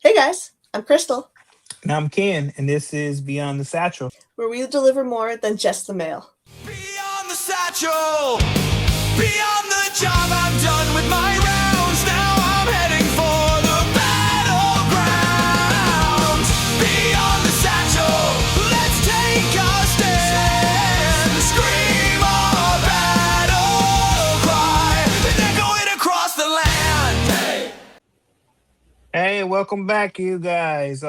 Hey guys, I'm Crystal, And I'm Ken, and this is Beyond the Satchel. where we deliver more than just the mail. Beyond the satchel, beyond the job, I'm done with my rounds. Now I'm heading for the battlegrounds. Beyond the satchel, let's take our stand. Scream our battle cry, and echo it across the land. Hey. Hey, welcome back, you guys.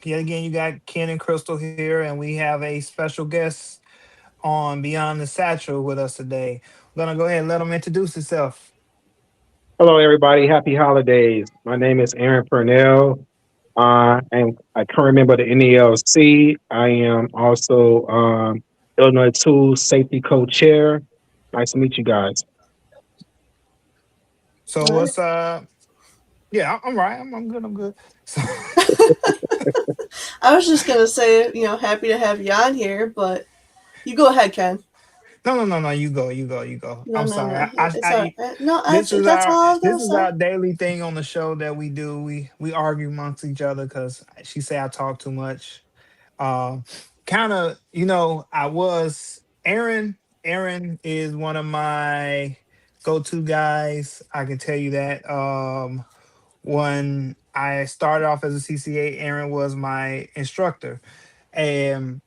Yet again, you got Ken and Crystal here, and we have a special guest on Beyond the Satchel with us today. We're gonna go ahead and let him introduce himself. Hello, everybody. Happy holidays. My name is Aaron Purnell. I'm a current member of the NELC. I am also Illinois 2 Safety Co-Chair. Nice to meet you guys. So All right. what's Yeah, I'm right. I'm good. I'm good. So, I was just gonna say, happy to have you on here, but you go ahead, Ken. no. You go. You go. No, I'm no, sorry. no. It's all right. No, This is that's our all I was gonna this is say. our daily thing on the show that we do. We argue amongst each other because she say I talk too much. Um, Kind of, I was Aaron. Aaron is one of my go-to guys. I can tell you that. When I started off as a CCA, Aaron was my instructor, and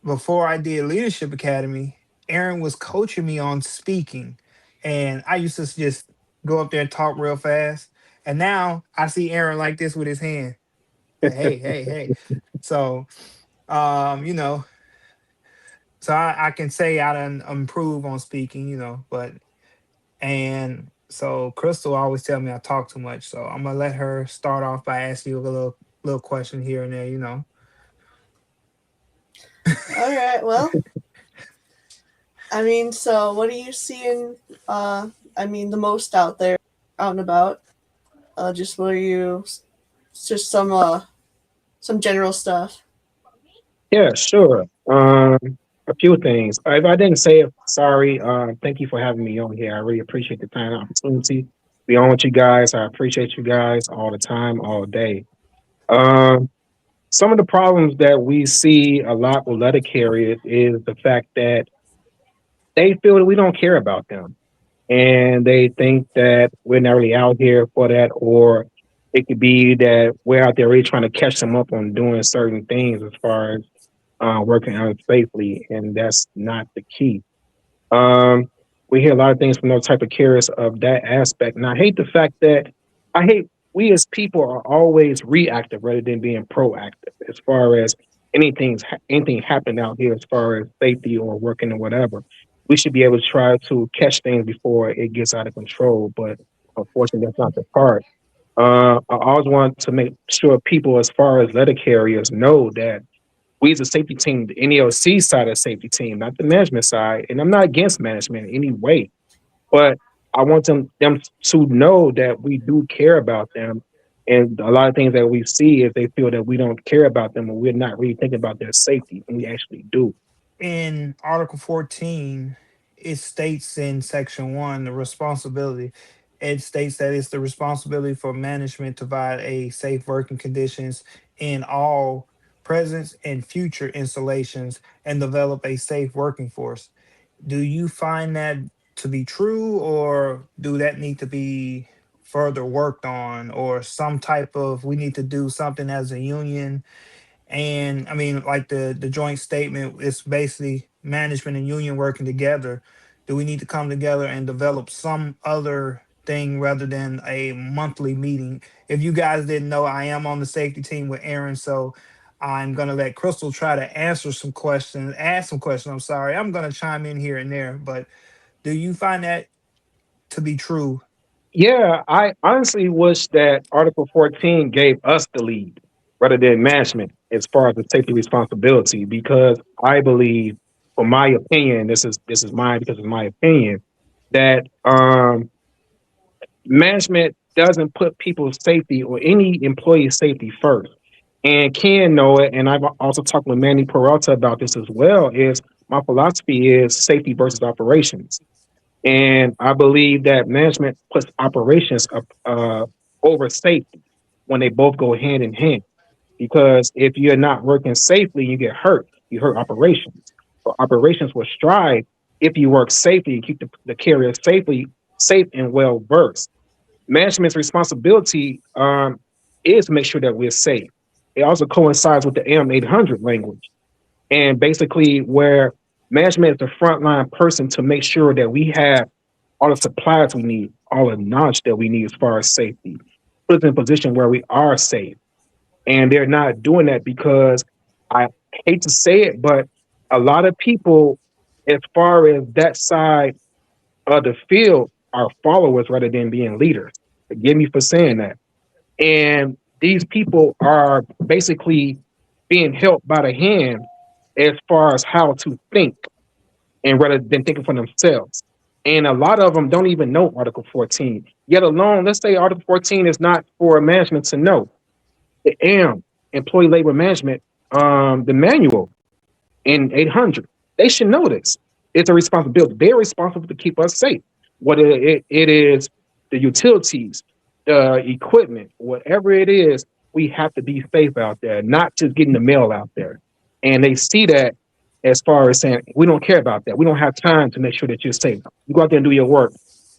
before I did Leadership Academy, Aaron was coaching me on speaking, and I used to just go up there and talk real fast. And now I see Aaron like this with his hand, like, hey. So, um, you know, so I can say I done improve on speaking, but and so Crystal always tell me I talk too much. So I'm gonna let her start off by asking you a little question here and there. All right. Well, so what are you seeing? The most out there, out and about. Just what are you? Just some general stuff. Yeah, sure. A few things. If I didn't say it, sorry. Thank you for having me on here. I really appreciate the time and opportunity to be on with you guys. I appreciate you guys all the time, all day. Um, some of the problems that we see a lot with letter carriers is the fact that they feel that we don't care about them, and they think that we're not really out here for that, or it could be that we're out there really trying to catch them up on doing certain things as far as working unsafely, and that's not the key. Um, we hear a lot of things from those type of carriers of that aspect, and I hate the fact that I hate we as people are always reactive rather than being proactive as far as anything happening out here as far as safety or working or whatever. We should be able to try to catch things before it gets out of control, but unfortunately, that's not the part. I always want to make sure people, as far as letter carriers, know that we as a safety team, the NELC side of the safety team, not the management side, and I'm not against management in any way, but I want them to know that we do care about them. And a lot of things that we see is they feel that we don't care about them or we're not really thinking about their safety, and we actually do. In Article 14, it states in Section 1 the responsibility. It states that it's the responsibility for management to provide a safe working conditions in all present and future installations and develop a safe working force. Do you find that to be true, or do that need to be further worked on, or some type of we need to do something as a union? And I mean, like the joint statement is basically management and union working together. Do we need to come together and develop some other thing rather than a monthly meeting? If you guys didn't know, I am on the safety team with Aaron, so I'm gonna let Crystal try to answer some questions, ask some questions. I'm sorry, I'm gonna chime in here and there, but do you find that to be true? Yeah, I honestly wish that Article 14 gave us the lead rather than management as far as the safety responsibility, because I believe, for my opinion, this is mine because it's my opinion, that management doesn't put people's safety or any employee's safety first. And can know it, and I've also talked with Manny Peralta about this as well, is my philosophy is safety versus operations. And I believe that management puts operations up over safety. when they both go hand in hand. Because if you're not working safely, you get hurt. You hurt operations. But operations will strive if you work safely and keep the carrier safe and well versed. Management's responsibility is to make sure that we're safe. It also coincides with the AM 800 language, and basically where management is the frontline person to make sure that we have all the supplies we need, all the knowledge that we need as far as safety, put us in a position where we are safe. And they're not doing that because I hate to say it, but a lot of people, as far as that side of the field, are followers rather than being leaders. Forgive me for saying that. And these people are basically being held by the hand as far as how to think and rather than thinking for themselves. And a lot of them don't even know Article 14, yet alone, let's say Article 14 is not for management to know. The Employee Labor Management, the manual in 800, they should know this. It's a responsibility. They're responsible to keep us safe. Whether it is the utilities, the equipment, whatever it is, we have to be safe out there, not just getting the mail out there. And they see that as far as saying, we don't care about that. We don't have time to make sure that you're safe. You go out there and do your work.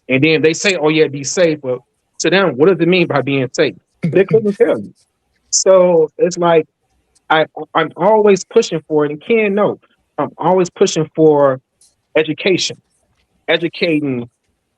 And then they say, oh, yeah, be safe. But to them, what does it mean by being safe? They couldn't tell you. So it's like I'm always pushing for it, and Ken, no, I'm always pushing for education, educating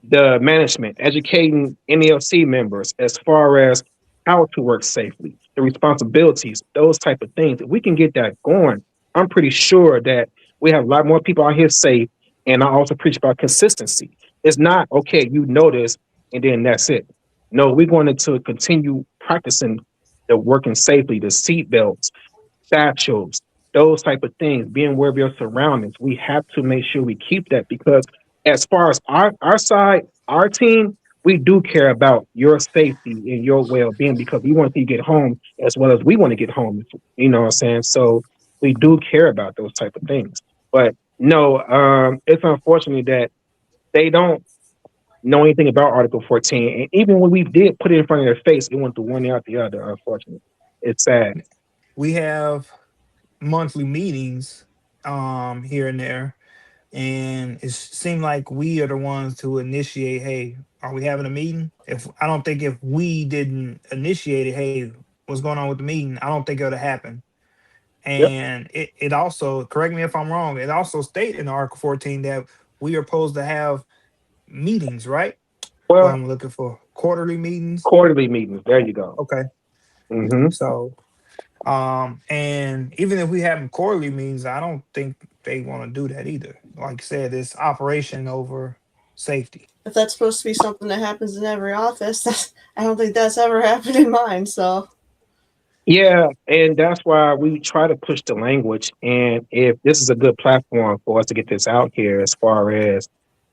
the management, educating NELC members as far as how to work safely, the responsibilities, those type of things. If we can get that going, I'm pretty sure that we have a lot more people out here safe. And I also preach about consistency. It's not, okay, you know this, and then that's it. No, we're going to continue practicing the working safely, the seat belts, satchels, those type of things, being aware of your surroundings. We have to make sure we keep that, because as far as our side, our team, we do care about your safety and your well-being, because we want you to get home as well as we want to get home. You know what I'm saying? So we do care about those type of things. But no, it's unfortunate that they don't know anything about Article 14. And even when we did put it in front of their face, it went through one ear out the other, unfortunately. It's sad. We have monthly meetings here and there, and it seemed like we are the ones to initiate, hey, are we having a meeting? If we didn't initiate it, hey, what's going on with the meeting, I don't think it'll happen. Yep. And it also, correct me if I'm wrong, it also states in Article 14 that we are supposed to have meetings, right? What Well, I'm looking for, quarterly meetings. quarterly meetings. There you go. Okay. Mm-hmm. So and even if we have quarterly meetings, I don't think they want to do that either. Like I said, it's operation over safety. If that's supposed to be something that happens in every office, I don't think that's ever happened in mine. So Yeah, and that's why we try to push the language. And if this is a good platform for us to get this out here, as far as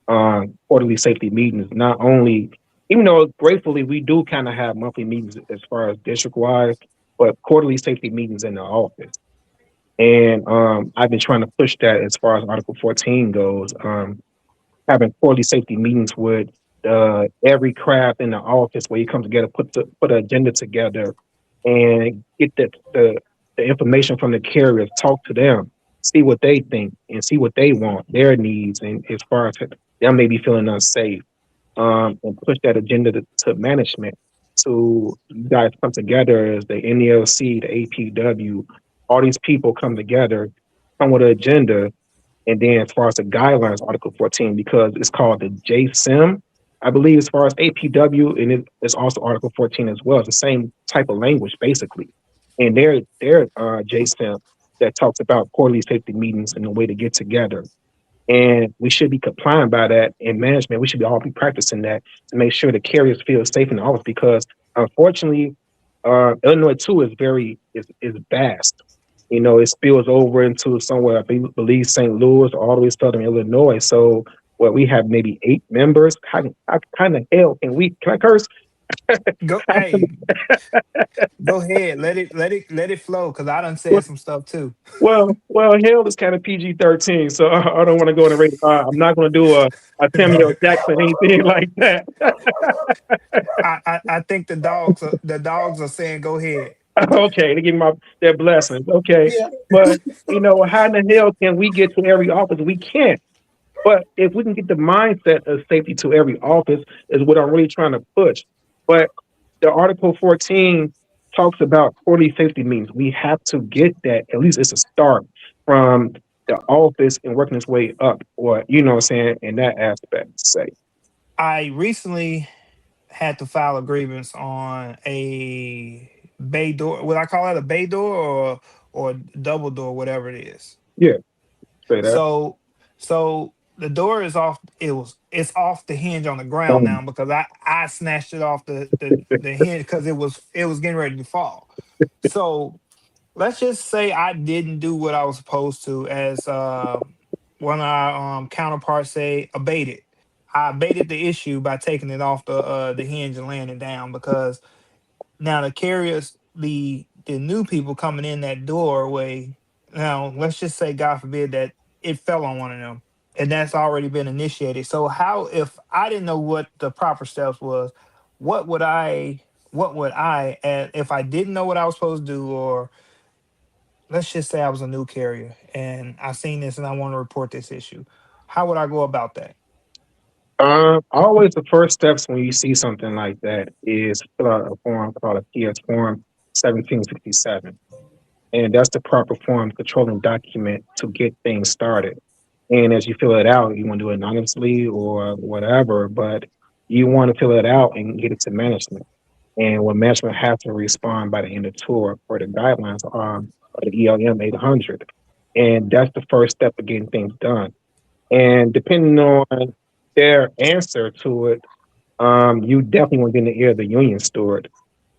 quarterly safety meetings, not only, even though gratefully we do kind of have monthly meetings as far as district wise, but quarterly safety meetings in the office. And I've been trying to push that as far as Article 14 goes. Having quarterly safety meetings with every craft in the office, where you come together, put an agenda together, and get the information from the carriers, talk to them, see what they think, and see what they want, their needs, and as far as them maybe feeling unsafe, and push that agenda to management. So you guys come together as the NELC, the APW, all these people come together, come with an agenda. And then as far as the guidelines, Article 14, because it's called the JSIM, I believe, as far as APW, and it's also Article 14 as well. It's the same type of language, basically. And their JSIM that talks about quarterly safety meetings and the way to get together. And we should be complying by that in management. We should all be practicing that to make sure the carriers feel safe in the office, because unfortunately, Illinois too is is vast. You know, it spills over into somewhere, I believe St. Louis, all the way to southern Illinois. So we have maybe 8 members. How kind of hell can I curse? Go, hey, go ahead. Let it flow. Cause I done said some stuff too. Hell is kind of PG-13, so I don't want to go to rated R. I'm not going to do a Samuel Jackson anything like that. I think the dogs are saying go ahead. Okay, they give me their blessings. Okay, Yeah. but how in the hell can we get to every office? We can't. But if we can get the mindset of safety to every office, is what I'm really trying to push. But the Article 14 talks about quarterly safety meetings. We have to get that. At least it's a start from the office and working its way up, or what I'm saying, in that aspect. Say, I recently had to file a grievance on a bay door. Would I call it a bay door or double door, whatever it is? yeah, say that. So the door is off. It's off the hinge on the ground Um, now because I snatched it off the hinge because it was getting ready to fall. So let's just say I didn't do what I was supposed to, as one of our counterparts say, abate it. I abated the issue by taking it off the hinge and laying it down because now the carriers, the new people coming in that doorway. Now let's just say, God forbid, that it fell on one of them, and that's already been initiated. So how, if I didn't know what the proper steps was, what would I if I didn't know what I was supposed to do, or let's just say I was a new carrier and I seen this and I want to report this issue. How would I go about that? always the first steps when you see something like that is fill out a form called a PS Form 1767. And that's the proper form controlling document to get things started. And as you fill it out, you want to do it anonymously or whatever, but you want to fill it out and get it to management. And when management has to respond by the end of tour for the guidelines of the ELM 800. And that's the first step of getting things done. And depending on their answer to it, you definitely want to get in the ear of the union steward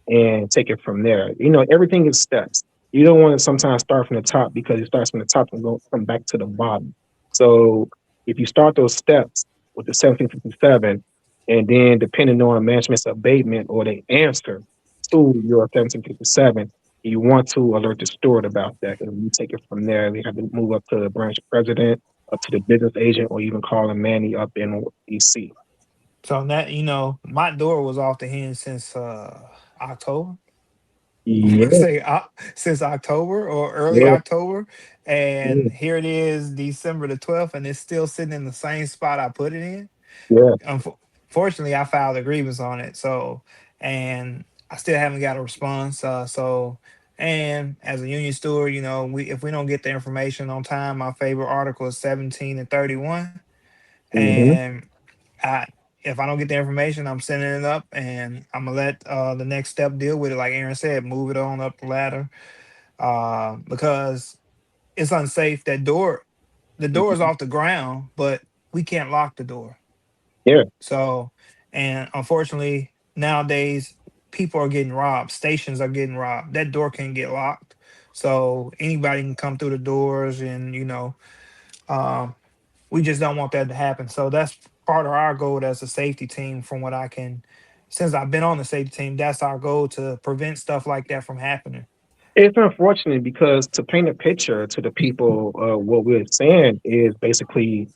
and take it from there. Everything is steps. You don't want to sometimes start from the top because it starts from the top and come back to the bottom. So if you start those steps with the 1757, and then depending on management's abatement or the answer to your 1757, you want to alert the steward about that. And you take it from there. We have to move up to the branch president, up to the business agent, or even call a Manny up in DC. So that, my door was off the hinge since October. Yeah, Say since October or early yeah, October, and here it is December the 12th, and it's still sitting in the same spot I put it in. yeah. Unfortunately, I filed a grievance on it, so, and I still haven't got a response. And as a union steward, we, if we don't get the information on time, my favorite article is 17 and 31, Mm-hmm. and I. If I don't get the information, I'm sending it up, and I'm gonna let the next step deal with it. Like Aaron said, move it on up the ladder, because it's unsafe. The door is off the ground, but we can't lock the door. Yeah. So, and unfortunately, nowadays people are getting robbed. Stations are getting robbed. That door can get locked, so anybody can come through the doors, and um, we just don't want that to happen. So that's part of our goal as a safety team. From what I can, since I've been on the safety team, that's our goal, to prevent stuff like that from happening. It's unfortunate because to paint a picture to the people, what we're saying is basically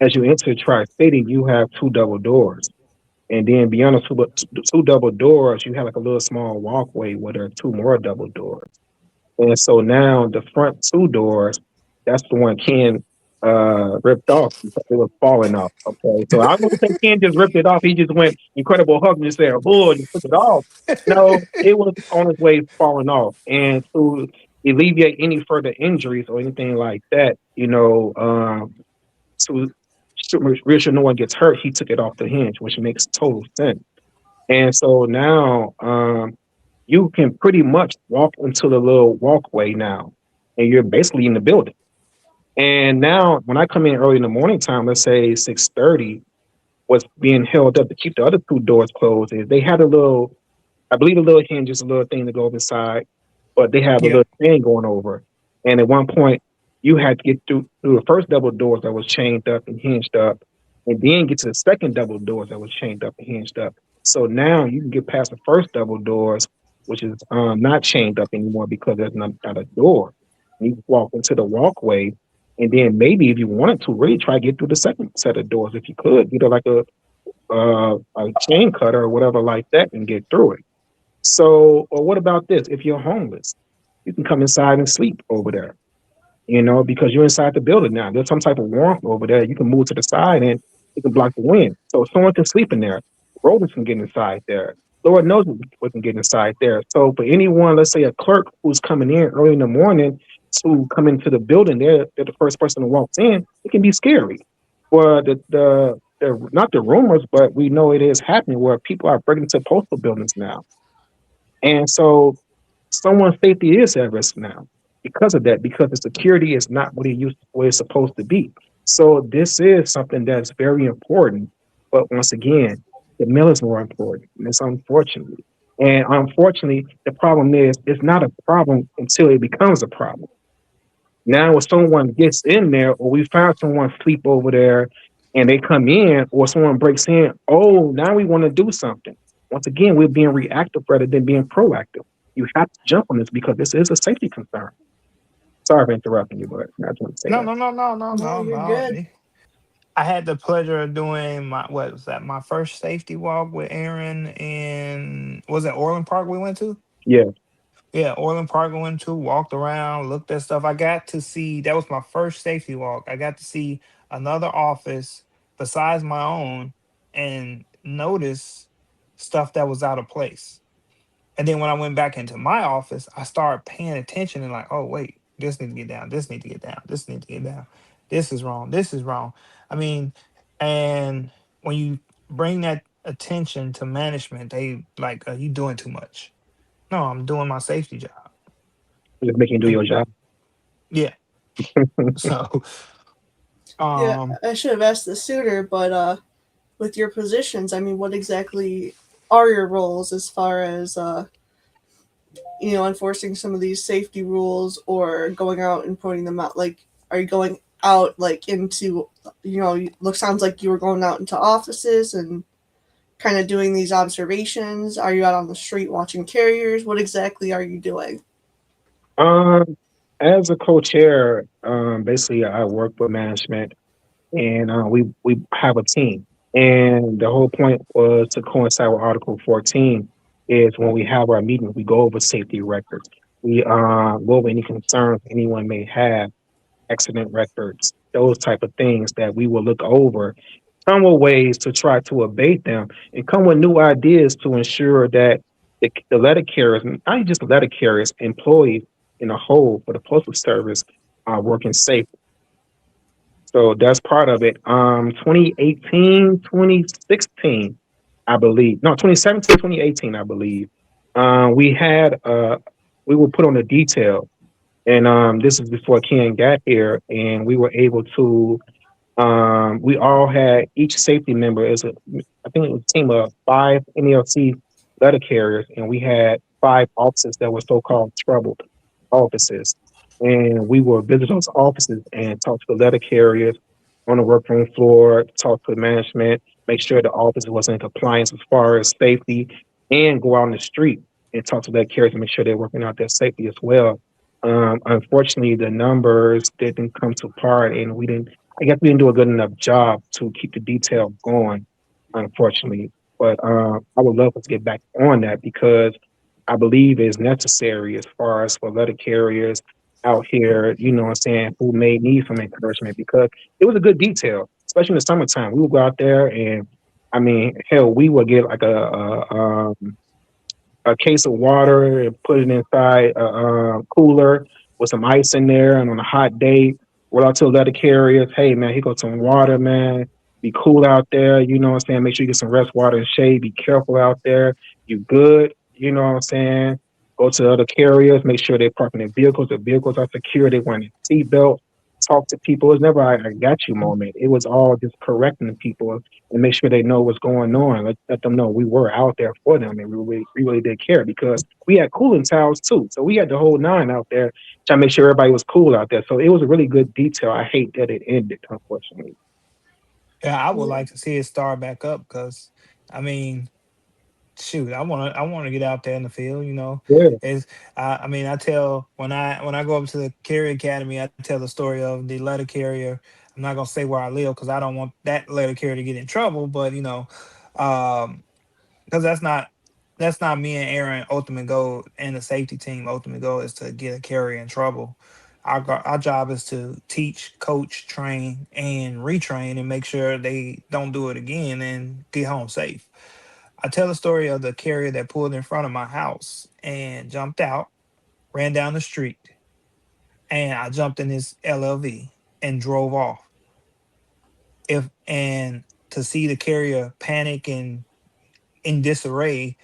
as you enter Tri City, you have two double doors. And then beyond the two double doors, you have like a little small walkway where there are two more double doors. And so now the front two doors, that's the one Ken ripped off because it was falling off. Okay. So I don't think Ken just ripped it off. He just went Incredible Hulk and just said, oh, and took it off. No, it was on its way falling off. And to alleviate any further injuries or anything like that, to make sure no one gets hurt, he took it off the hinge, which makes total sense. And so now you can pretty much walk into the little walkway now, and you're basically in the building. And now, when I come in early in the morning time, let's say 6:30, what's being held up to keep the other two doors closed is they had a little, I believe, a little hinge, just a little thing to go inside, but they have a Yeah. little thing going over. And at one point, you had to get through the first double doors that was chained up and hinged up, and then get to the second double doors that was chained up and hinged up. So now you can get past the first double doors, which is not chained up anymore because there's not a door. You walk into the walkway, and then maybe if you wanted to, really try to get through the second set of doors if you could, either like a chain cutter or whatever like that, and get through it. So, or what about this? If you're homeless, you can come inside and sleep over there, because you're inside the building now. There's some type of warmth over there. You can move to the side and it can block the wind. So someone can sleep in there. Rodents can get inside there. Lord knows what can get inside there. So for anyone, let's say a clerk who's coming in early in the morning to come into the building, they're the first person who walks in. It can be scary. Well, the not the rumors, but we know it is happening where people are breaking into postal buildings now, and so someone's safety is at risk now because of that, because the security is not what it's supposed to be. So this is something that's very important. But once again, the mill is more important. And it's unfortunately. And unfortunately, the problem is it's not a problem until it becomes a problem. Now, if someone gets in there, or we found someone sleep over there and they come in, or someone breaks in, oh, now we want to do something. Once again, we're being reactive rather than being proactive. You have to jump on this because this is a safety concern. Sorry for interrupting you, but I just want to say No, that. no, no, no, no, No, no, you're no. good. I had the pleasure of doing my what was that? My first safety walk with Aaron in was it Orland Park we went to? Yeah, Yeah, Orland Park we went to, walked around, looked at stuff. I got to see that was my first safety walk. I got to see another office besides my own and notice stuff that was out of place. And then when I went back into my office, I started paying attention and like, oh wait, this need to get down, this need to get down, this need to get down. This is wrong, this is wrong. I mean, and when you bring that attention to management, they like, you doing too much. No, I'm doing my safety job. just making you do And your job. yeah, so Yeah, um, I should have asked this sooner, but with your positions, I mean, what exactly are your roles as far as enforcing some of these safety rules or going out and pointing them out? Like, are you going out like into look sounds like you were going out into offices and kind of doing these observations? Are you out on the street watching carriers? What exactly are you doing? Um, as a co-chair, basically I work with management, and we have a team. And the whole point was to coincide with Article 14 is when we have our meetings, we go over safety records. We go over any concerns anyone may have, accident records, those type of things that we will look over, come with ways to try to abate them, and come with new ideas to ensure that the letter carriers, not just the letter carriers, employees in a whole for the postal service are working safe. So that's part of it. 2018, 2016, I believe. No, 2017, 2018, I believe. We had we were put on a detail, and this is before Ken got here, and we were able to. We all had each safety member as I think it was a team of 5 NLC letter carriers, and we had 5 offices that were so-called troubled offices. And we will visit those offices and talk to the letter carriers on the workroom floor, talk to the management, make sure the office was in compliance as far as safety, and go out on the street and talk to letter carriers and make sure they're working out their safety as well. Unfortunately, the numbers didn't come to par, and we didn't. I guess we didn't do a good enough job to keep the detail going, unfortunately. But I would love us to get back on that because I believe it's necessary as far as for letter carriers out here, what I'm saying, who may need some encouragement because it was a good detail, especially in the summertime. We would go out there and, I mean, hell, we would get like a case of water and put it inside a cooler with some ice in there. And on a hot day, roll out to the letter carriers. Hey, man, here goes some water, man. Be cool out there. You know what I'm saying? Make sure you get some rest water and shade. Be careful out there. You good. You know what I'm saying? Go to the other carriers. Make sure they're parking their vehicles. The vehicles are secure. They wearing a seatbelt. Talk to people. It was never I got you moment. It was all just correcting the people and make sure they know what's going on. Let them know we were out there for them and we really did care because we had cooling towers too. So we had the whole nine out there trying to make sure everybody was cool out there. So it was a really good detail. I hate that it ended, unfortunately. yeah, I would Yeah. like to see it start back up because, I mean, shoot, I want to get out there in the field. Yeah. Is I mean, I tell when I go up to the carrier academy, I tell the story of the letter carrier. I'm not gonna say where I live because I don't want that letter carrier to get in trouble. But um, because that's not me and Aaron ultimate goal and the safety team ultimate goal is to get a carrier in trouble. Our job is to teach, coach, train, and retrain and make sure they don't do it again and get home safe. I tell the story of the carrier that pulled in front of my house and jumped out, ran down the street, and I jumped in his LLV and drove off. If and To see the carrier panic and in disarray,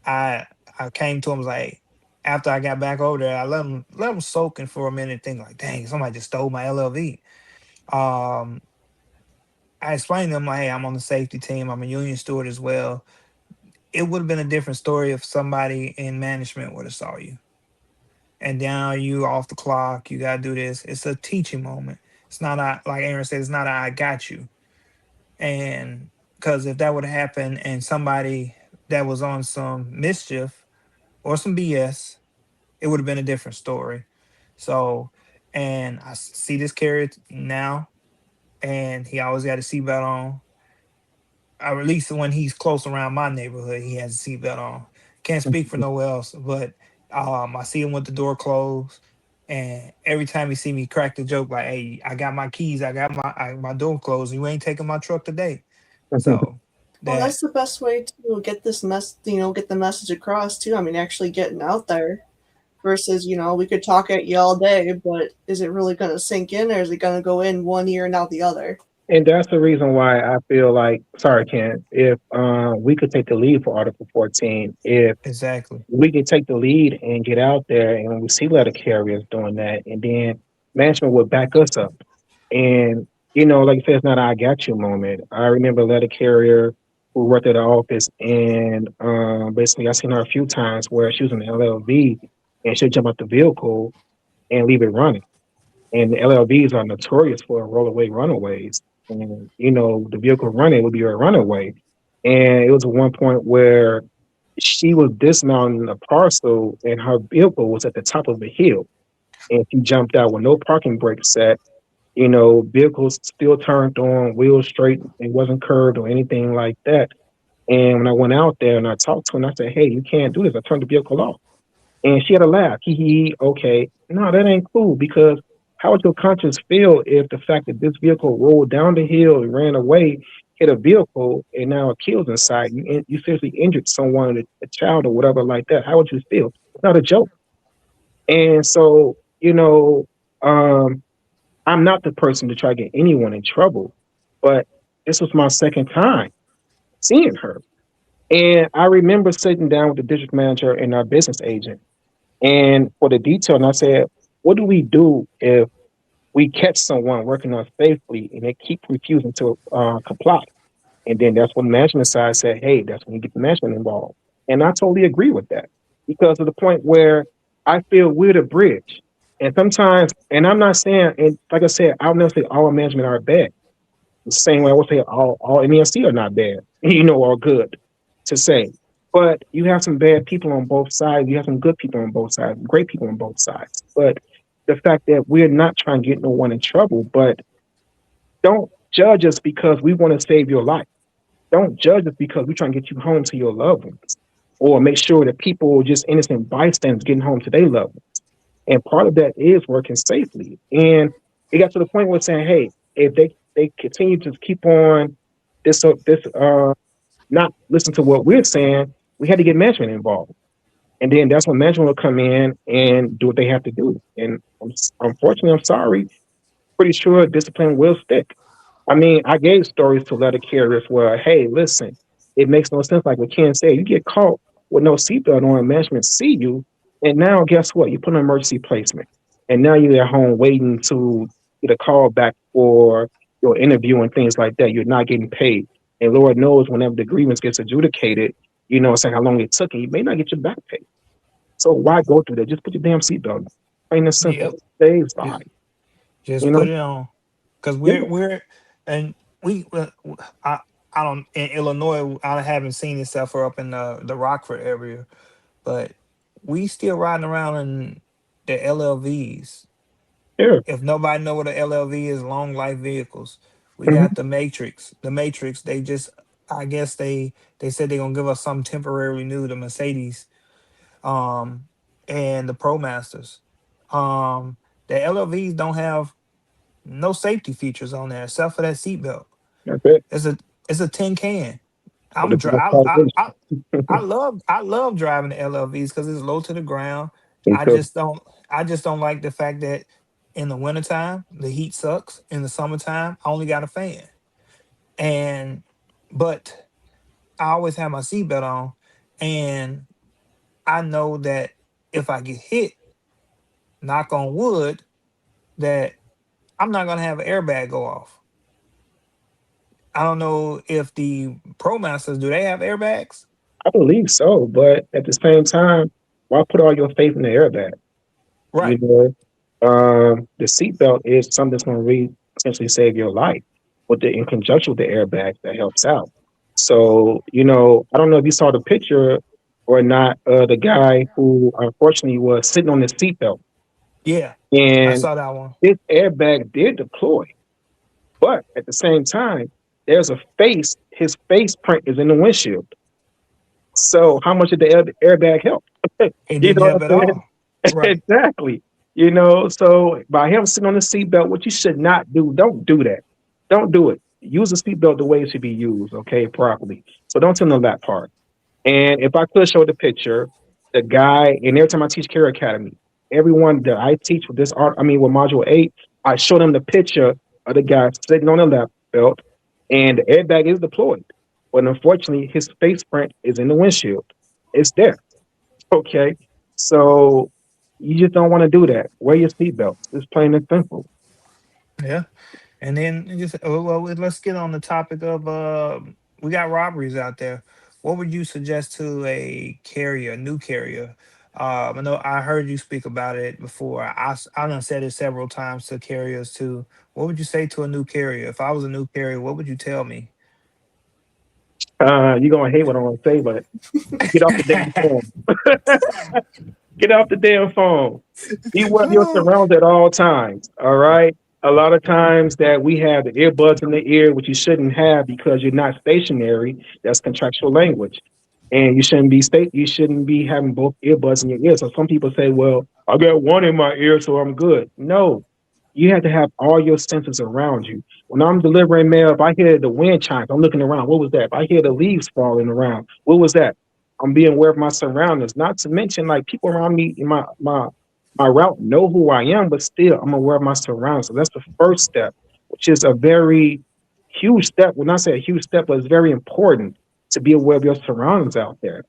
I I came to him was like after I got back over there, I let him soaking for a minute, think like, dang, somebody just stole my LLV. Um, I explained to him like, hey, I'm on the safety team. I'm a union steward as well. It would have been a different story if somebody in management would have saw you. And now you off the clock. You gotta do this. It's a teaching moment. It's not like Aaron said. It's not I got you. And because if that would have happened and somebody that was on some mischief or some BS, it would have been a different story. So, and see this carrier now, and he always got a seatbelt on. At least when he's close around my neighborhood, he has a seatbelt on. Can't speak for nowhere else, but I see him with the door closed, and every time he see me, crack the joke like, "Hey, I got my keys, I got my door closed. You ain't taking my truck today." So Well, that that's the best way to get get the message across too. I mean, actually getting out there versus, we could talk at you all day, but is it really going to sink in or is it going to go in one ear and out the other? And that's the reason why I feel like, sorry, Ken, if we could take the lead for Article 14, if exactly. we could take the lead and get out there and we see letter carriers doing that, and then management would back us up. And, like you said, it's not a I got you moment. I remember a letter carrier who worked at the office, and basically I seen her a few times where she was in the LLV and she'd jump out the vehicle and leave it running. And the LLVs are notorious for rollaway runaways. And, the vehicle running would be a runaway. And it was at one point where she was dismounting a parcel and her vehicle was at the top of the hill. And she jumped out with no parking brakes set. Vehicles still turned on, wheels straight, it wasn't curved or anything like that. And when I went out there and I talked to her and I said, hey, you can't do this. I turned the vehicle off. And she had a laugh. Hee, okay. No, that ain't cool because how would your conscience feel if the fact that this vehicle rolled down the hill and ran away, hit a vehicle, and now it kills inside? You seriously injured someone, a child or whatever like that. How would you feel? It's not a joke. And so, um, I'm not the person to try to get anyone in trouble, but this was my second time seeing her. And I remember sitting down with the district manager and our business agent and for the detail, and I said, what do we do if we catch someone working unsafely and they keep refusing to comply? And then that's when management side said, hey, that's when you get the management involved. And I totally agree with that because of the point where I feel we're the bridge. And sometimes, and I'm not saying, and like I said, I'll never say all management are bad. The same way I would say all MESC are not bad, or good to say. But you have some bad people on both sides. You have some good people on both sides, great people on both sides. But the fact that we're not trying to get no one in trouble, but don't judge us because we want to save your life. Don't judge us because we're trying to get you home to your loved ones or make sure that people are just innocent bystanders getting home to their loved ones. And part of that is working safely. And it got to the point where saying, hey, if they continue to keep on this not listen to what we're saying, we had to get management involved. And then that's when management will come in and do what they have to do. And unfortunately, I'm sorry, pretty sure discipline will stick. I mean, I gave stories to letter carriers where, hey, listen, it makes no sense. Like what Ken said, you get caught with no seatbelt on, and management see you, and now guess what? You put an emergency placement, and now you're at home waiting to get a call back for your interview and things like that. You're not getting paid, and Lord knows whenever the grievance gets adjudicated, saying how long it took, and you may not get your back pay. So why go through that? Just put your damn seatbelt on. Plain and Yep. simple. Saves Just lives. just You put know? it on, cause Yeah. we're and we I don't in Illinois. I haven't seen it suffer up in the Rockford area, but we still riding around in the LLVs. Yeah. If nobody know what a LLV is, long life vehicles. We got Mhm. the Matrix. The Matrix. They just, I guess they said they're gonna give us some temporary new, the Mercedes, um, and the ProMasters. The LLVs don't have no safety features on there except for that seatbelt. That's it. It's a it's a tin can. For the I'm dri- I love driving the LLVs because it's low to the ground. Me I too. just don't I just don't like the fact that in the wintertime the heat sucks. In the summertime, I only got a fan. And but I always have my seatbelt on, and I know that if I get hit, knock on wood, that I'm not gonna have an airbag go off. I don't know if the Pro Masters do they have airbags? I believe so, but at the same time, why put all your faith in the airbag? You Right. know, the seatbelt is something that's going to really essentially save your life. With the in conjunction with the airbag, that helps out. So, I don't know if you saw the picture or not. The guy who unfortunately was sitting on the seatbelt, Yeah, I and saw that one. his airbag did deploy, but at the same time, there's a face. His face print is in the windshield. So, how much did the airbag help? It You didn't know what help at I'm saying? all. Right. Exactly. So by him sitting on the seatbelt, what you should not do, don't do that. Don't do it. Use the seatbelt the way it should be used, okay, properly. So don't tell them that part. And if I could show the picture, the guy, and every time I teach Care Academy, everyone that I teach with this art, with Module 8, I show them the picture of the guy sitting on the lap belt, and the airbag is deployed. But unfortunately, his face print is in the windshield. It's there. Okay. So you just don't want to do that. Wear your seatbelt. It's plain and simple. Yeah. And then just let's get on the topic of we got robberies out there. What would you suggest to a carrier, a new carrier? I know I heard you speak about it before. I done said it several times to carriers too. What would you say to a new carrier? If I was a new carrier, what would you tell me? You're gonna hate what I'm gonna say, but get off the damn phone. Get off the damn phone. Be aware of your surroundings at all times. All right. A lot of times that we have the earbuds in the ear, which you shouldn't have because you're not stationary. That's contractual language, and you shouldn't be having both earbuds in your ear. So some people say, "Well, I got one in my ear, so I'm good." No, you have to have all your senses around you. When I'm delivering mail, if I hear the wind chimes, I'm looking around. What was that? If I hear the leaves falling around, what was that? I'm being aware of my surroundings. Not to mention, like people around me in my route know who I am, but still, I'm aware of my surroundings. So that's the first step, which is a very huge step. Well, not say a huge step, but it's very important to be aware of your surroundings out there.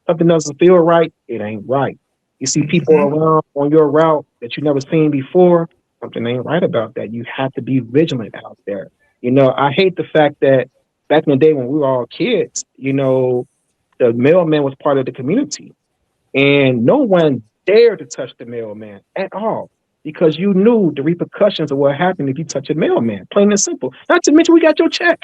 Something doesn't feel right, it ain't right. You see people Hmm. around on your route that you never seen before, something ain't right about that. You have to be vigilant out there. I hate the fact that back in the day when we were all kids, the mailman was part of the community, and no one dared to touch the mailman at all because you knew the repercussions of what happened if you touch a mailman. Plain and simple. Not to mention, we got your check.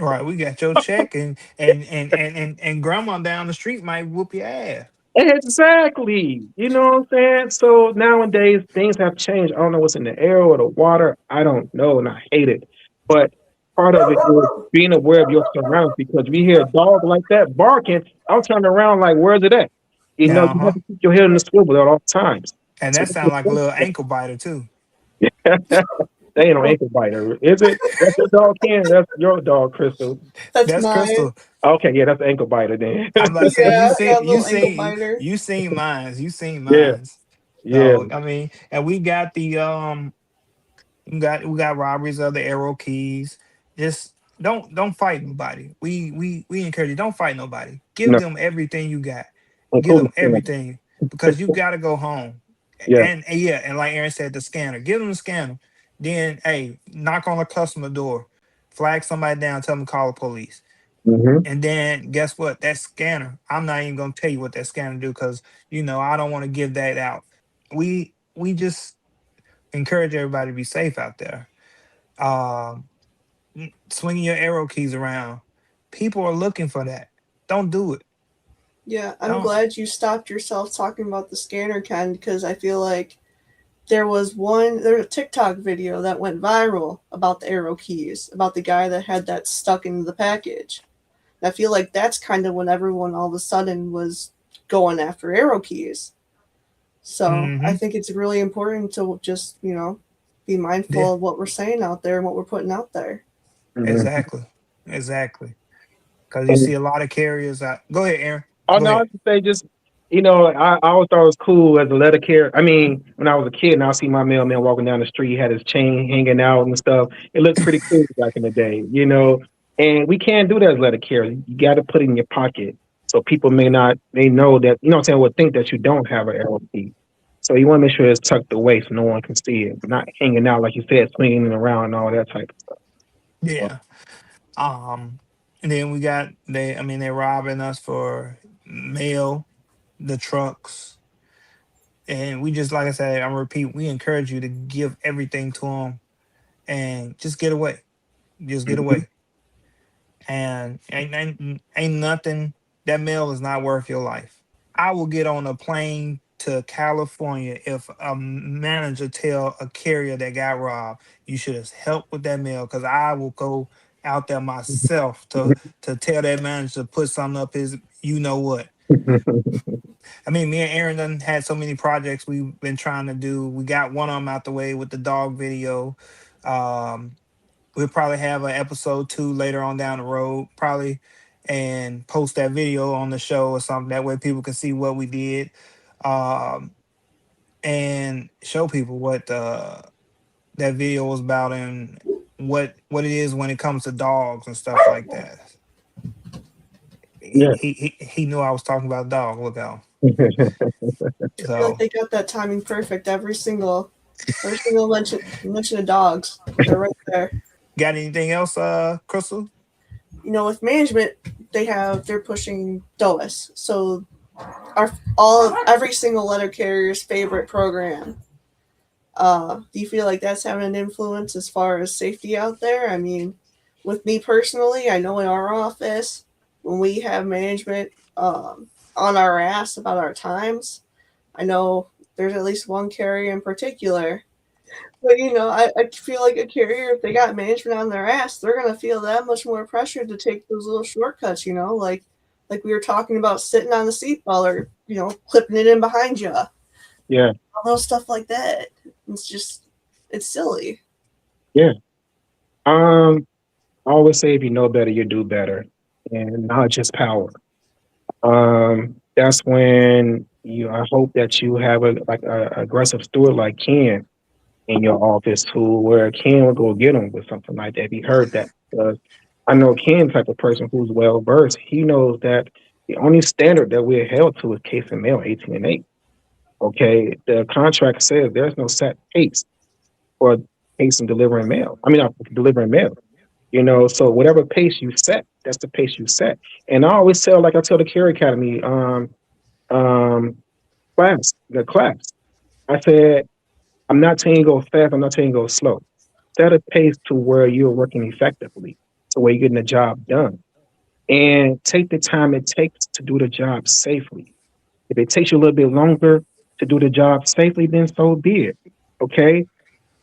Right, we got your check, and grandma down the street might whoop your ass. Exactly. You know what I'm saying? So nowadays things have changed. I don't know what's in the air or the water. I don't know, and I hate it. But part of it is being aware of your surroundings because we hear a dog like that barking. I'm turning around like, where's it at? Uh You have huh. to keep your head in the swivel at all times. And So that sounds like a little ankle biter too. they ain't no ankle biter, is it? That's your dog, Ken. That's your dog, Crystal. That's That's mine. Crystal. Okay, yeah, that's the ankle biter then. I'm about to say Yeah, I got a little ankle biter. you seen mines. You seen Yeah, mines. yeah. So I mean, and we got the we got robberies of the arrow keys. Just don't fight nobody. We encourage you, don't fight nobody. Give No, them everything you got. Give including them everything because you gotta go home. yeah. And yeah, and like Aaron said, the scanner. Give them the scanner. Then hey, knock on the customer door, flag somebody down, tell them to call the police. Hmm. And then guess what? That scanner, I'm not even gonna tell you what that scanner do because I don't want to give that out. We just encourage everybody to be safe out there. Um, swinging your arrow keys around. People are looking for that. Don't do it. Yeah, I'm Don't. glad you stopped yourself talking about the scanner, Ken, because I feel like there's a TikTok video that went viral about the arrow keys, about the guy that had that stuck in the package. And I feel like that's kind of when everyone all of a sudden was going after arrow keys. So I Mm-hmm. think it's really important to just, be Yeah, mindful of what we're saying out there and what we're putting out there. Mhm. exactly. Exactly. Because you And see a lot of carriers out. Go ahead, Aaron. oh Go no, I ahead. was just say just I always thought it was cool as a letter carrier. I mean, when I was a kid, and I see my mailman walking down the street, he had his chain hanging out and stuff. It looked pretty cool back in the day, you know. And we can't do that as letter carrier. You got to put it in your pocket so people may know that what I'm saying, would think that you don't have an LP. So you want to make sure it's tucked away so no one can see it, not hanging out like you said, swinging it around and all that type of stuff. So, Yeah. Um, and then we got I mean, they're robbing us for mail, the trucks, and we just, like I said, I'm repeat, we encourage you to give everything to them and just get away, just get mhm. away, and ain't nothing. That mail is not worth your life. I will get on a plane to California if a manager tell a carrier that got robbed, you should have helped with that mail, because I will go out there myself to tell that manager to put something up his you know what. I mean, me and Aaron done had so many projects we've been trying to do. We got one of them out the way with the dog video. Um, we'll probably have an episode 2 later on down the road, probably, and post that video on the show or something. That way people can see what we did, um, and show people what that video was about and what it is when it comes to dogs and stuff like that. Yeah. He knew I was talking about a dog. Look out. I feel like So they got that timing perfect. Every single mention of dogs, they're right there. got anything else, Crystal? With management, they're pushing DOS. So every single letter carrier's favorite program. Do you feel like that's having an influence as far as safety out there? I mean, with me personally, I know in our office, when we have management on our ass about our times, I know there's at least one carrier in particular. But I feel like a carrier, if they got management on their ass, they're gonna feel that much more pressure to take those little shortcuts. Like we were talking about sitting on the seatbelt or clipping it in behind you, all Yeah. those stuff like that. It's silly. Yeah. I always say if you know better, you do better. And knowledge is power. That's when I hope that you have a aggressive steward like Ken in your office where Ken will go get him with something like that if he heard that. Because I know Ken type of person who's well versed. He knows that the only standard that we're held to is case and mail 18 and 8. Okay. The contract says there's no set pace for case and delivering mail. I mean, not delivering mail. So whatever pace you set, that's the pace you set. And I always tell, like I tell the Care Academy um, class, I said, I'm not telling you to go fast, I'm not telling you to go slow. Set a pace to where you're working effectively, to where you're getting the job done. And take the time it takes to do the job safely. If it takes you a little bit longer to do the job safely, then so be it. Okay.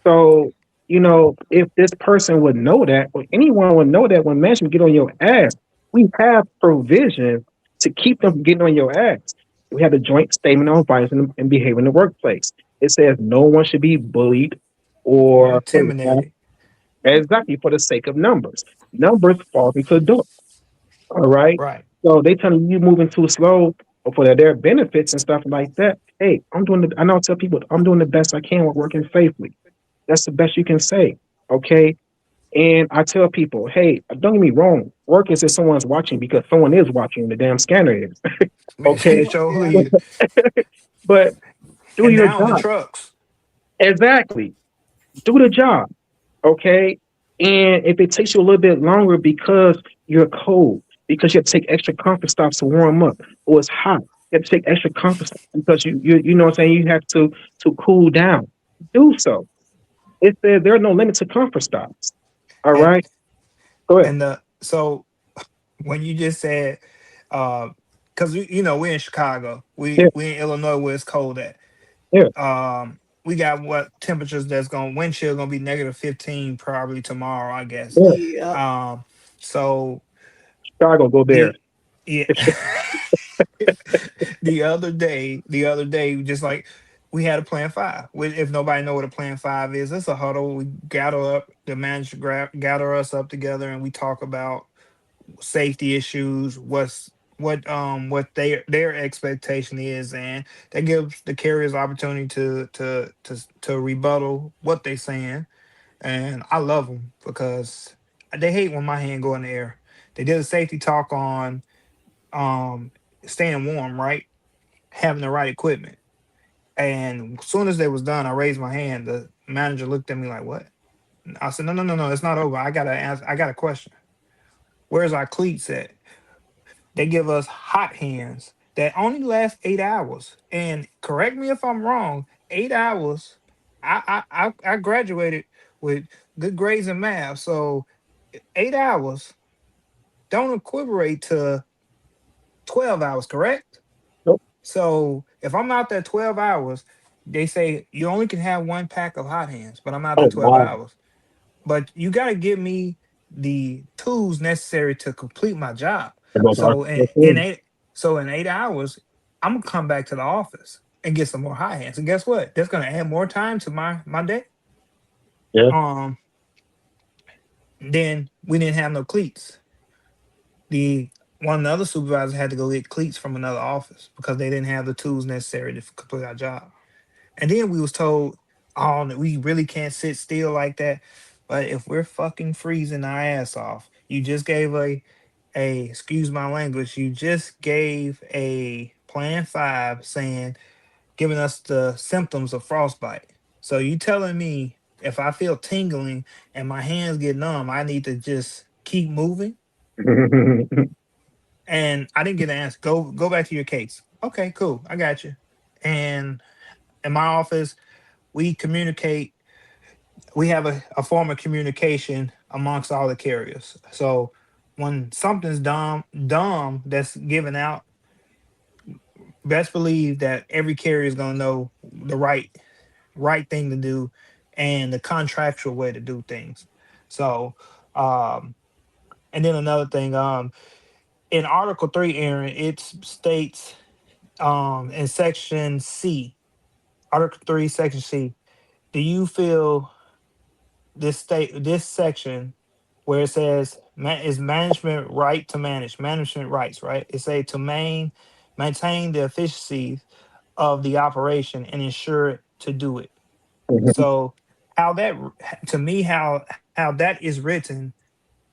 So, if this person would know that, or anyone would know that when management get on your ass, we have provision to keep them from getting on your ass. We have the joint statement on violence and behavior in the workplace. It says no one should be bullied Or or intimidated? exactly for the sake of numbers. Numbers fall into adults. All right. Right. So they telling you moving too slow or for their benefits and stuff like that. Hey, I know I tell people I'm doing the best I can with working safely. That's the best you can say. Okay. And I tell people, hey, don't get me wrong. Work is if someone's watching because someone is watching the damn scanner is. Okay. Show Yeah. you. But do And your now the job. trucks. Exactly. Do the job. Okay. And if it takes you a little bit longer because you're cold, because you have to take extra comfort stops to warm up, or it's hot, you have to take extra comfort stops because you know what I'm saying, you have to cool down. Do so. It says there are no limits to comfort stops. All And right. Go ahead. And so when you just said, because we're in Chicago, Yeah, we in Illinois where it's cold at. yeah, We got what temperatures that's going wind chill gonna be -15 probably tomorrow, I guess. yeah. Yep. So Chicago, go Bears. the yeah, the other day, just like we had a plan five. If nobody know what a plan five is, it's a huddle. We gather up, the manager gather us up together, and we talk about safety issues, what their expectation is, and that gives the carriers opportunity to rebuttal what they saying. And I love them because they hate when my hand go in the air. They did a safety talk on um staying warm, right? Having the right equipment. And as soon as they was done, I raised my hand. The manager looked at me like, "What?" I said, No, it's not over. I gotta ask. I got a question. Where's our cleats at? They give us hot hands that only last 8 hours. And correct me if I'm wrong, 8 hours. I graduated with good grades in math, so 8 hours don't equivalent to 12 hours, correct? Nope. So if I'm out there 12 hours, they say you only can have one pack of hot hands, but I'm out there Oh, 12 wow. hours. But you got to give me the tools necessary to complete my job. It goes So Arkansas in team. 8 hours, I'm gonna come back to the office and get some more high hands. And guess what? That's gonna add more time to my day. Yeah. Um, then we didn't have no cleats. The One of the other supervisors had to go get cleats from another office because they didn't have the tools necessary to complete our job. And then we was told, oh, that we really can't sit still like that. But if we're fucking freezing our ass off, you just gave a excuse my language, you just gave a plan five saying giving us the symptoms of frostbite. So you telling me if I feel tingling and my hands get numb, I need to just keep moving? And I didn't get an answer. Go back to your case. Okay, cool. I got you. And in my office, we communicate. We have a form of communication amongst all the carriers. So when something's dumb that's given out, best believe that every carrier is gonna know the right thing to do and the contractual way to do things. So um and then another thing, in Article 3, Aaron, it states in section C, Article 3, section C, do you feel this section where it says is management right to manage management rights, right? It say to maintain the efficiency of the operation and ensure to do it. So how that to me how that is written,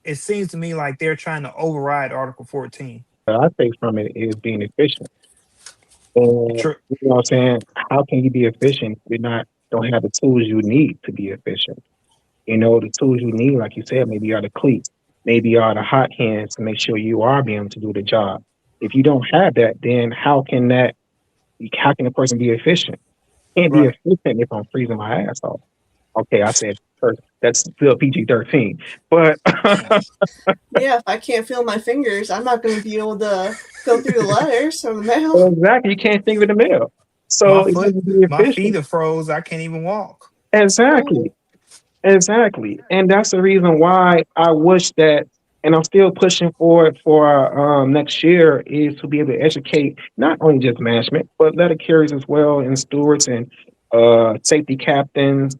it seems to me like they're trying to override Article 14. I take from it is being efficient. And True. you know what I'm saying? How can you be efficient if you not don't have the tools you need to be efficient? You know, the tools you need, like you said, maybe are the cleats, maybe are the hot hands to make sure you are being able to do the job. If you don't have that, then how can a person be efficient? Can't be Right. efficient if I'm freezing my ass off. Okay, I said first, that's still PG-13. But Yeah, if I can't feel my fingers, I'm not going to be able to go through the letters or the mail. exactly, you can't think of the middle. My So you have foot, to be my feet efficient. are froze. I can't even walk. Oh, Exactly. Exactly. And that's the reason why I wish that, and I'm still pushing for it for next year, is to be able to educate not only just management, but letter carriers as well, and stewards and safety captains,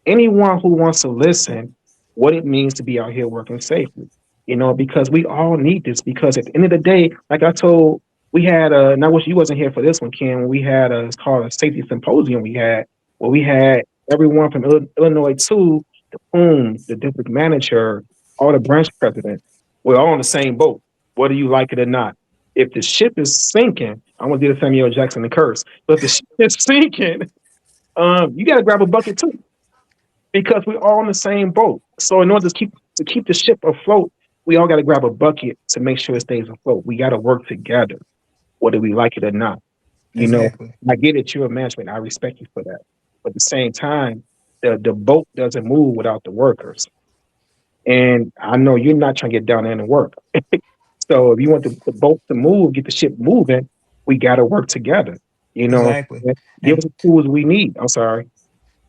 anyone who wants to listen, what it means to be out here working safely. You know, because we all need this. Because at the end of the day, like I told, we had and I wish you wasn't here for this one, Ken. We had it's called a safety symposium. We had where we had everyone from Illinois to the district manager, all the branch presidents. We're all on the same boat, whether you like it or not. If the ship is sinking, I'm gonna do the Samuel Jackson the curse. But if the ship is sinking, you got to grab a bucket too because we're all in the same boat. So in order to keep the ship afloat, we all got to grab a bucket to make sure it stays afloat. We got to work together, whether we like it or not. You know, Exactly. I get it. You're a management. I respect you for that. But at the same time, the boat doesn't move without the workers. And I know you're not trying to get down there and work. So if you want the boat to move, get the ship moving, we got to work together. You know, Exactly. give us And the tools we need. I'm sorry.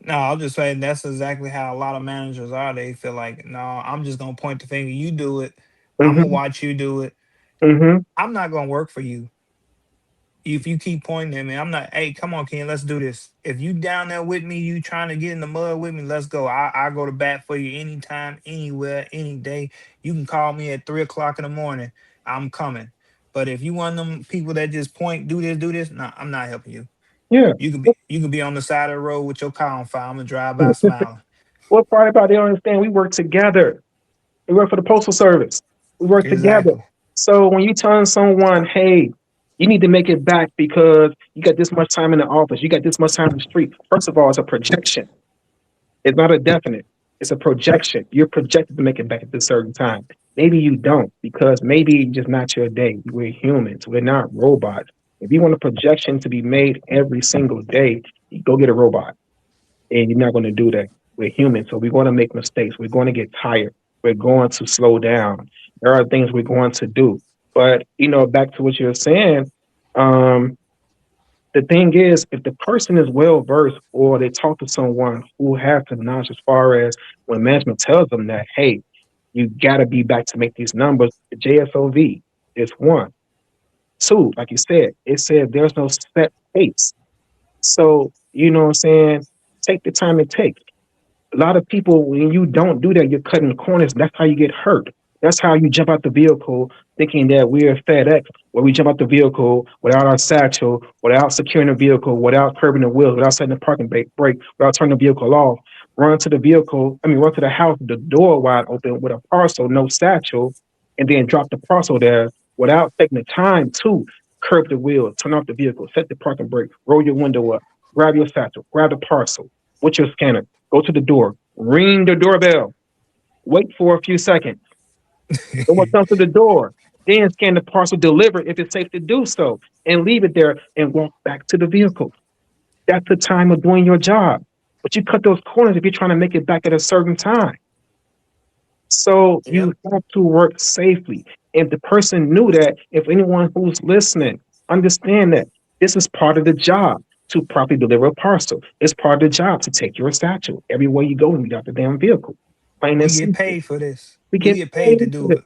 no, I'll just say that's exactly how a lot of managers are. They feel like, no, I'm just gonna point the finger. You do it. I'm gonna Hmm. watch you do it. Hmm. I'm not gonna work for you if you keep pointing at me. I'm not. Hey, come on, Ken, let's do this. If you down there with me, you trying to get in the mud with me, let's go. I go to bat for you anytime, anywhere, any day. You can call me at 3 o'clock in the morning. I'm coming. But if you one of them people that just point, do this, nah, I'm not helping you. Yeah. You can be on the side of the road with your car on fire. I'm gonna drive by smiling. What part about they don't understand? We work together. We work for the postal service. We work together. Exactly. So when you telling someone, hey, you need to make it back because you got this much time in the office, you got this much time in the street. First of all, it's a projection. It's not a definite. It's a projection. You're projected to make it back at this certain time. Maybe you don't because maybe it's just not your day. We're humans. We're not robots. If you want a projection to be made every single day, you go get a robot, and you're not going to do that. We're human, so we're going to make mistakes. We're going to get tired. We're going to slow down. There are things we're going to do. But back to what you're saying, um, the thing is, if the person is well versed or they talk to someone who has the knowledge as far as when management tells them that, hey, you got to be back to make these numbers, the JSOV is one. Two, like you said, it said there's no set pace. So, you know what I'm saying? Take the time it takes. A lot of people, when you don't do that, you're cutting corners. That's how you get hurt. That's how you jump out the vehicle thinking that we're FedEx, where we jump out the vehicle without our satchel, without securing the vehicle, without curbing the wheels, without setting the parking brake, without turning the vehicle off. Run to the house, the door wide open with a parcel, no satchel, and then drop the parcel there without taking the time to curb the wheel, turn off the vehicle, set the parking brake, roll your window up, grab your satchel, grab the parcel with your scanner, go to the door, ring the doorbell, wait for a few seconds. Someone comes to the door, then scan the parcel, deliver if it's safe to do so, and leave it there and walk back to the vehicle. That's the time of doing your job. But you cut those corners if you're trying to make it back at a certain time. So Yep. you have to work safely. If the person knew that, if anyone who's listening, understand that this is part of the job to properly deliver a parcel. It's part of the job to take your satchel everywhere you go and get out the damn vehicle. Plain and We get simple. paid for this. We We get get paid paid to for do it. it.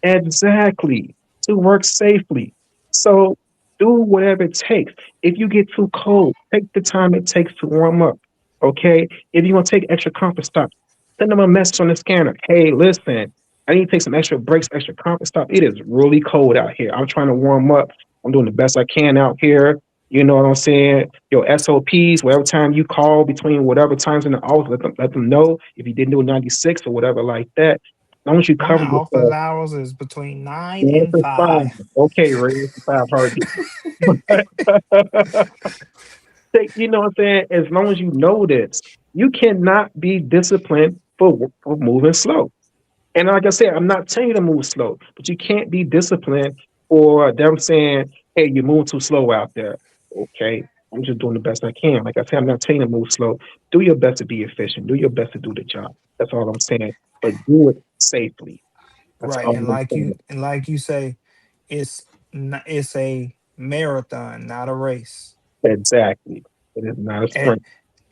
Exactly. To work safely. So do whatever it takes. If you get too cold, take the time it takes to warm up. Okay. If you want to take extra comfort stops, send them a message on the scanner. Hey, listen, I need to take some extra breaks, extra comfort stop. It is really cold out here. I'm trying to warm up. I'm doing the best I can out here. You know what I'm saying? Your SOPs, whatever time you call between whatever times in the office, let them know if you didn't do a 96 or whatever like that. As long as you My cover office yourself. hours is between nine Yeah, and it's fine. five. Okay, Ray, it's 5 heartbeats. You know what I'm saying? As long as you know this, you cannot be disciplined for moving slow. And like I said, I'm not telling you to move slow, but you can't be disciplined for them saying, hey, you're moving too slow out there. Okay, I'm just doing the best I can. Like I said, I'm not telling you to move slow. Do your best to be efficient. Do your best to do the job. That's all I'm saying. But do it safely. That's Right. all And I'm like you say, it's a marathon, not a race. saying. Exactly. It is not a And sprint.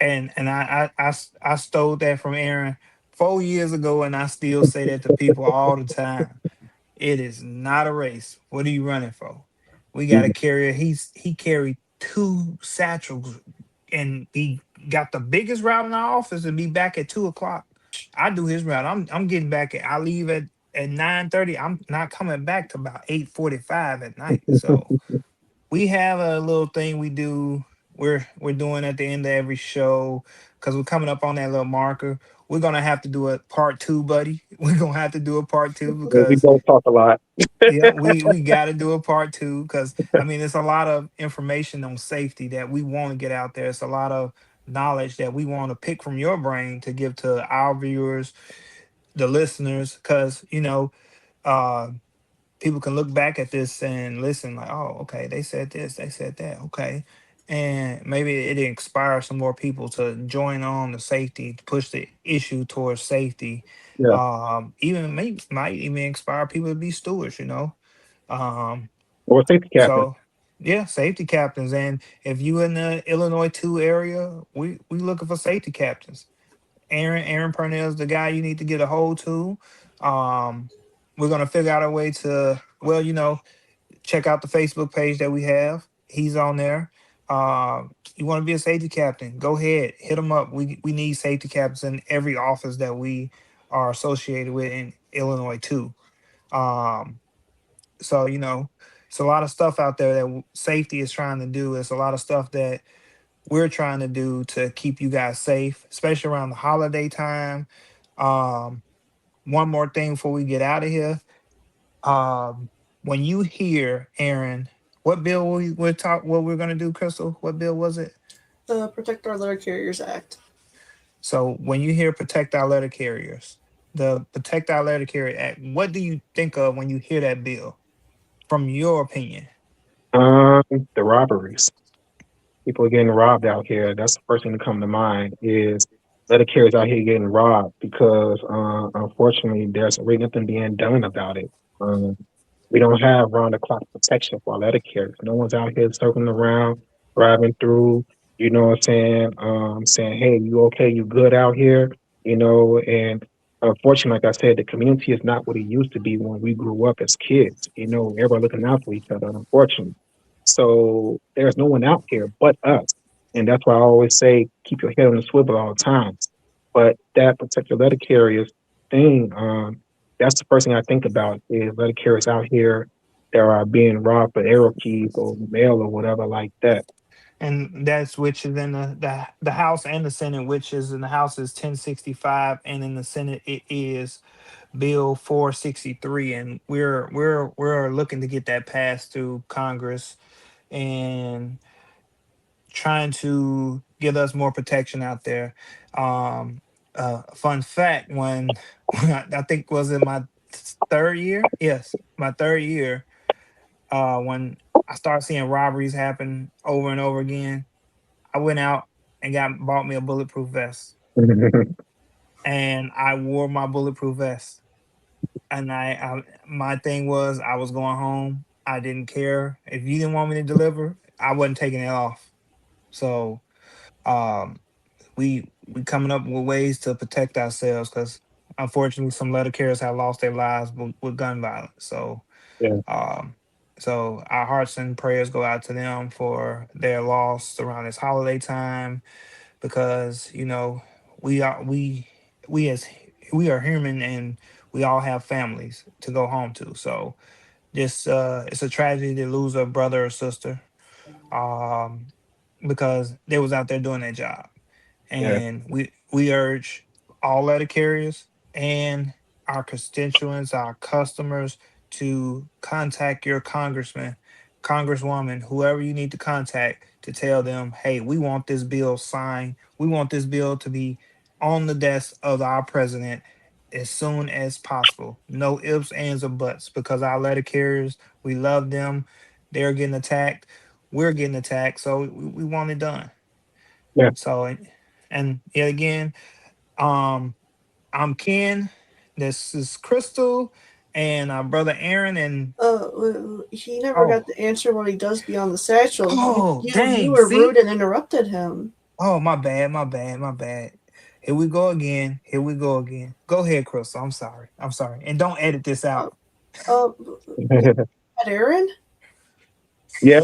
I stole that from Aaron 4 years ago, and I still say that to people all the time. It is not a race. What are you running for? We got to carry. He carried two satchels, and he got the biggest route in our office and be back at 2 o'clock. I do his route. I'm getting back at. I leave at 9:30. I'm not coming back to about 8:45 at night. So we have a little thing we do. We're doing at the end of every show because we're coming up on that little marker. We're gonna have to do a part two, buddy. We're gonna have to do a part two We because both talk a lot. yeah, we got to do a part two because I mean it's a lot of information on safety that we want to get out there. It's a lot of knowledge that we want to pick from your brain to give to our viewers, the listeners, because uh, people can look back at this and listen like, oh, okay, they said this, they said that, okay. and maybe it inspires some more people to join on the safety, to push the issue towards safety. Yeah. Even might even inspire people to be stewards, you know. Um, Or safety captain. so yeah, safety captains. And if you in the Illinois 2 area, we looking for safety captains. Aaron Purnell is the guy you need to get a hold to. Um, we're gonna figure out a way to, well, check out the Facebook page that we have. He's on there. You want to be a safety captain? Go ahead, hit him up. We need safety captains in every office that we are associated with in Illinois too. Um, so it's a lot of stuff out there that safety is trying to do. It's a lot of stuff that we're trying to do to keep you guys safe, especially around the holiday time. Um, one more thing before we get out of here. When you hear Aaron, what bill what we're gonna do, Crystal? What bill was it? The Protect Our Letter Carriers Act. So when you hear protect our letter carriers, the Protect Our Letter Carrier Act, what do you think of when you hear that bill? From your opinion. Um, the robberies. People are getting robbed out here. That's the first thing to come to mind is letter carriers out here getting robbed because unfortunately there's really nothing being done about it. Um, we don't have round the clock protection for our letter carriers. No one's out here circling around, driving through, you know what I'm saying? Saying, hey, you okay, you good out here? And unfortunately, like I said, the community is not what it used to be when we grew up as kids. Everybody looking out for each other, unfortunately. So there's no one out here but us. And that's why I always say keep your head on the swivel all the time. But that particular letter carriers thing, that's the first thing I think about is letter carriers out here that are being robbed for arrow keys or mail or whatever like that. And that's which is in the House and the Senate, which is in the House is 1065, and in the Senate it is Bill 463, and we're looking to get that passed through Congress and trying to give us more protection out there. Um, fun fact: when I think was in my third year, yes, my third year, when I started seeing robberies happen over and over again, I went out and bought me a bulletproof vest, and I wore my bulletproof vest. And my thing was I was going home. I didn't care if you didn't want me to deliver. I wasn't taking it off. So um, we coming up with ways to protect ourselves because unfortunately some letter carriers have lost their lives with gun violence. Yeah, Um, so our hearts and prayers go out to them for their loss around this holiday time because we are we as we are human and we all have families to go home to. So this it's a tragedy to lose a brother or sister um, because they was out there doing their job. yeah, And we urge all letter carriers and our constituents, our customers, to contact your congressman, congresswoman, whoever you need to contact to tell them, hey, we want this bill signed. We want this bill to be on the desk of our president as soon as possible. No ifs, ands, or buts, because our letter carriers, we love them. They're getting attacked. We're getting attacked. So we want it done. yeah. So, and yet again, um, I'm Ken. This is Crystal, and our brother Aaron. And He never oh, got the answer what he does beyond the satchel. oh, You dang! were rude See? and interrupted him. Oh, my bad, my bad, my bad. Here we go again. Here we go again. Go ahead, Crystal. I'm sorry. I'm sorry, and don't edit this Uh, out. uh, at Aaron? Yeah,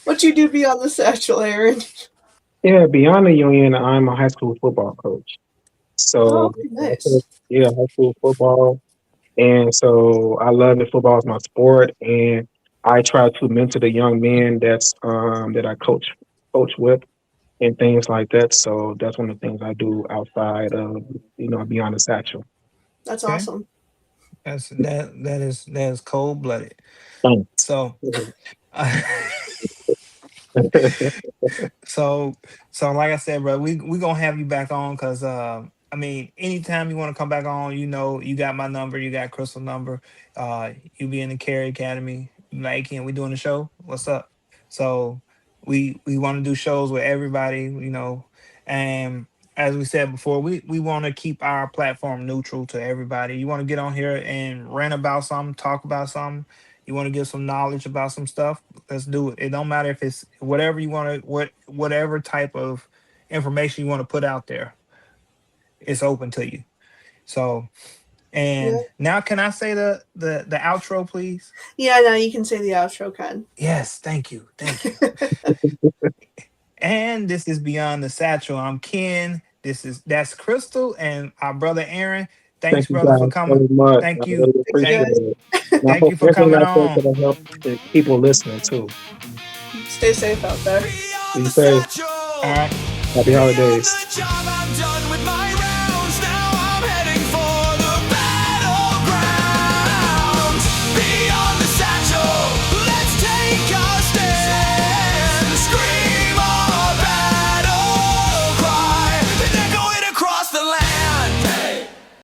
What you do beyond the satchel, Aaron? yeah. Beyond the union, I'm a high school football coach. Oh, So okay, nice. yeah, high school football. And so I love it. Football is my sport, and I try to mentor the young men that I coach with and things like that. So that's one of the things I do outside of beyond the satchel. That's Okay, awesome. that is cold blooded. Thanks. So. So, so like I said, bro, we gonna have you back on because I mean, anytime you want to come back on, you got my number, you got Crystal number. You be in the Carry Academy. like, can we doing the show? What's up? So we want to do shows with everybody, and as we said before, we want to keep our platform neutral to everybody. You want to get on here and rant about something, talk about something. You want to give some knowledge about some stuff. Let's do it. It don't matter if it's whatever you want to, whatever type of information you want to put out there. It's open to you. So, and Yeah. now can I say the outro, please? Yeah, now you can say the outro, Ken. Yes, thank you. And this is Beyond the Satchel. I'm Ken. That's Crystal and our brother Aaron. Thanks, Thank you brother, guys for coming. so much. Thank I you. really appreciate guys. it. And I Thank hope you for everything coming I said on. could help the people listening too. Stay safe out there. Beyond Be the safe. satchel. All right. Happy holidays. Beyond the job, I'm done with my